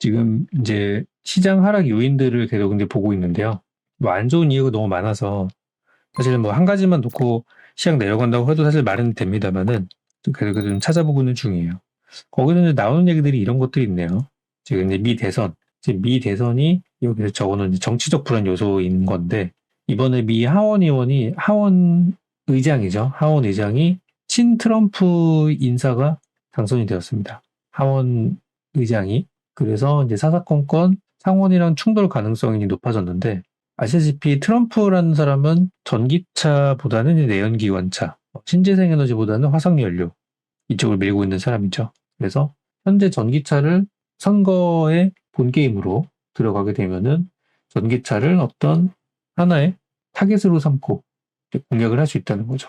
지금 이제 시장 하락 요인들을 계속 이제 보고 있는데요. 뭐 안 좋은 이유가 너무 많아서 사실 뭐 한 가지만 놓고 시장 내려간다고 해도 사실 말은 됩니다만은 그래도 좀 찾아보고는 중이에요. 거기서 이제 나오는 얘기들이 이런 것들이 있네요. 지금 이제 미 대선, 지금 미 대선이 여기서 적어놓은 이제 정치적 불안 요소인 건데 이번에 미 하원 의원이 하원 의장이죠. 하원 의장이 친 트럼프 인사가 당선이 되었습니다. 하원 의장이 그래서 이제 사사건건 상원이랑 충돌 가능성이 높아졌는데 아시다시피 트럼프라는 사람은 전기차보다는 이제 내연기관차, 신재생 에너지보다는 화석연료 이쪽을 밀고 있는 사람이죠. 그래서 현재 전기차를 선거의 본게임으로 들어가게 되면은 전기차를 어떤 하나의 타겟으로 삼고 공략을 할 수 있다는 거죠.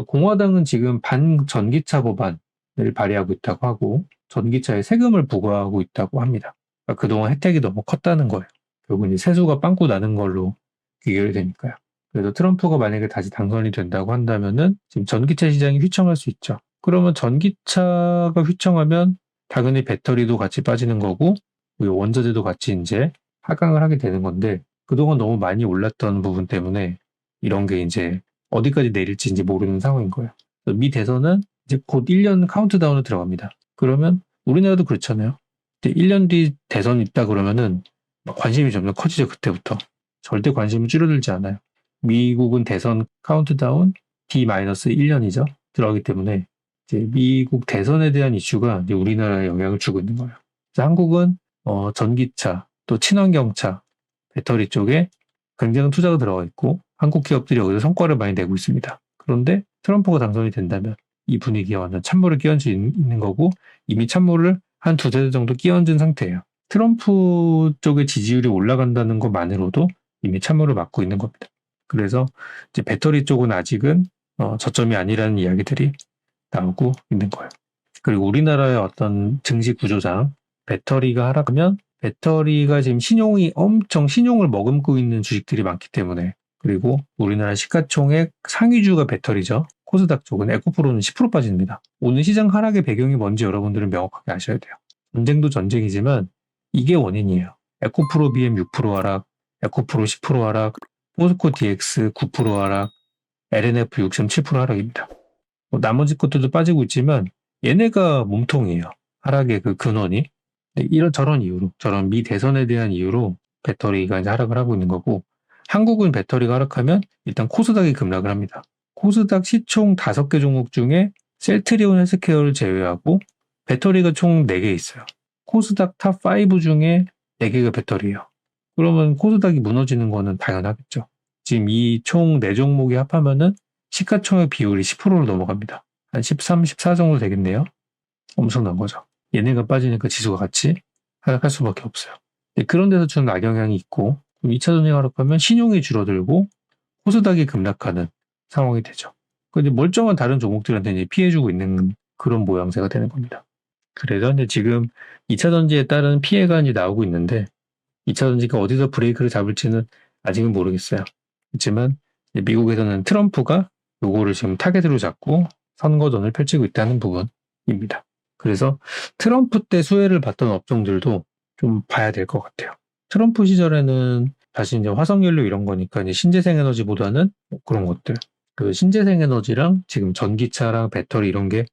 공화당은 지금 반전기차 법안을 발의하고 있다고 하고 전기차에 세금을 부과하고 있다고 합니다. 그러니까 그동안 혜택이 너무 컸다는 거예요. 결국 이제 세수가 빵꾸 나는 걸로 귀결되니까요. 그래서 트럼프가 만약에 다시 당선이 된다고 한다면은 지금 전기차 시장이 휘청할 수 있죠. 그러면 전기차가 휘청하면 당연히 배터리도 같이 빠지는 거고 원자재도 같이 이제 하강을 하게 되는 건데 그동안 너무 많이 올랐던 부분 때문에 이런 게 이제 어디까지 내릴지 이제 모르는 상황인 거예요. 미 대선은 이제 곧 1년 카운트다운으로 들어갑니다. 그러면 우리나라도 그렇잖아요. 1년 뒤 대선 있다 그러면은 관심이 점점 커지죠. 그때부터. 절대 관심이 줄어들지 않아요. 미국은 대선 카운트다운 D-1년이죠. 들어가기 때문에 이제 미국 대선에 대한 이슈가 이제 우리나라에 영향을 주고 있는 거예요. 그래서 한국은 전기차, 또 친환경차, 배터리 쪽에 굉장한 투자가 들어가 있고 한국 기업들이 여기서 성과를 많이 내고 있습니다. 그런데 트럼프가 당선이 된다면 이 분위기에 완전 찬물을 끼얹어 있는 거고 이미 찬물을 한 두세 대 정도 끼얹은 상태예요. 트럼프 쪽의 지지율이 올라간다는 것만으로도 이미 찬물을 맞고 있는 겁니다. 그래서 이제 배터리 쪽은 아직은 저점이 아니라는 이야기들이 나오고 있는 거예요. 그리고 우리나라의 어떤 증시 구조상 배터리가 하락하면 배터리가 지금 신용을 머금고 있는 주식들이 많기 때문에 그리고 우리나라 시가총액 상위주가 배터리죠. 코스닥 쪽은 에코프로는 10% 빠집니다. 오늘 시장 하락의 배경이 뭔지 여러분들은 명확하게 아셔야 돼요. 전쟁도 전쟁이지만 이게 원인이에요. 에코프로 BM 6% 하락, 에코프로 10% 하락, 포스코 DX 9% 하락, LNF 6.7% 하락입니다. 나머지 것들도 빠지고 있지만 얘네가 몸통이에요. 하락의 그 근원이. 저런 이유로, 저런 미 대선에 대한 이유로 배터리가 이제 하락을 하고 있는 거고 한국은 배터리가 하락하면 일단 코스닥이 급락을 합니다. 코스닥 시총 5개 종목 중에 셀트리온 헬스케어를 제외하고 배터리가 총 4개 있어요. 코스닥 탑5 중에 4개가 배터리예요. 그러면 코스닥이 무너지는 거는 당연하겠죠. 지금 이 총 4종목이 합하면은 시가총액 비율이 10%로 넘어갑니다. 한 13, 14 정도 되겠네요. 엄청난 거죠. 얘네가 빠지니까 지수가 같이 하락할 수밖에 없어요. 그런 데서 주는 악영향이 있고 2차 전지가 하락하면 신용이 줄어들고 코스닥이 급락하는 상황이 되죠. 근데 멀쩡한 다른 종목들한테 이제 피해주고 있는 그런 모양새가 되는 겁니다. 그래서 이제 지금 2차 전지에 따른 피해가 이제 나오고 있는데 2차 전지가 어디서 브레이크를 잡을지는 아직은 모르겠어요. 그렇지만 미국에서는 트럼프가 요거를 지금 타겟으로 잡고 선거전을 펼치고 있다는 부분입니다. 그래서 트럼프 때 수혜를 봤던 업종들도 좀 봐야 될 것 같아요. 트럼프 시절에는 다시 이제 화석연료 이런 거니까 이제 신재생 에너지보다는 그런 것들. 그 신재생 에너지랑 지금 전기차랑 배터리 이런 게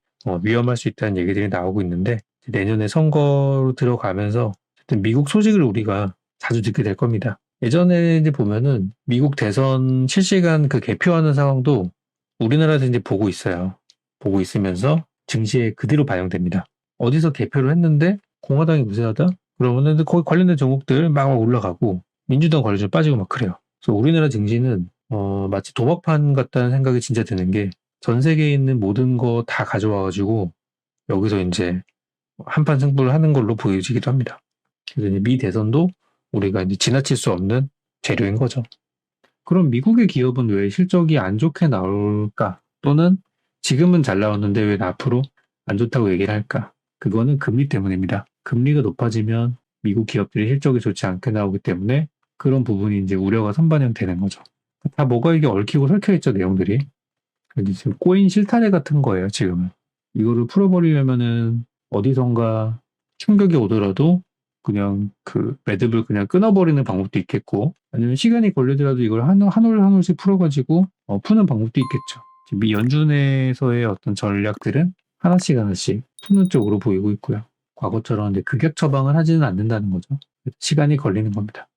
위험할 수 있다는 얘기들이 나오고 있는데 내년에 선거로 들어가면서 미국 소식을 우리가 자주 듣게 될 겁니다. 예전에 이제 보면은 미국 대선 실시간 그 개표하는 상황도 우리나라에서 이제 보고 있어요. 보고 있으면서 증시에 그대로 반영됩니다. 어디서 개표를 했는데 공화당이 우세하다? 그러면은 거기 관련된 종목들 막 올라가고 민주당 관련주 빠지고 막 그래요. 그래서 우리나라 증시는 마치 도박판 같다는 생각이 진짜 드는 게 전 세계에 있는 모든 거 다 가져와가지고 여기서 이제 한판 승부를 하는 걸로 보여지기도 합니다. 그래서 이제 미 대선도 우리가 이제 지나칠 수 없는 재료인 거죠. 그럼 미국의 기업은 왜 실적이 안 좋게 나올까? 또는 지금은 잘 나왔는데 왜 앞으로 안 좋다고 얘기를 할까? 그거는 금리 때문입니다. 금리가 높아지면 미국 기업들이 실적이 좋지 않게 나오기 때문에 그런 부분이 이제 우려가 선반영되는 거죠. 다 뭐가 이게 얽히고 설켜 있죠, 내용들이. 근데 지금 꼬인 실타래 같은 거예요, 지금은. 이거를 풀어버리려면은 어디선가 충격이 오더라도 그냥 그 매듭을 그냥 끊어버리는 방법도 있겠고, 아니면 시간이 걸리더라도 이걸 한 올 한 올씩 풀어가지고 푸는 방법도 있겠죠. 지금 이 연준에서의 어떤 전략들은 하나씩 푸는 쪽으로 보이고 있고요. 과거처럼 이제 극약 처방을 하지는 않는다는 거죠. 시간이 걸리는 겁니다.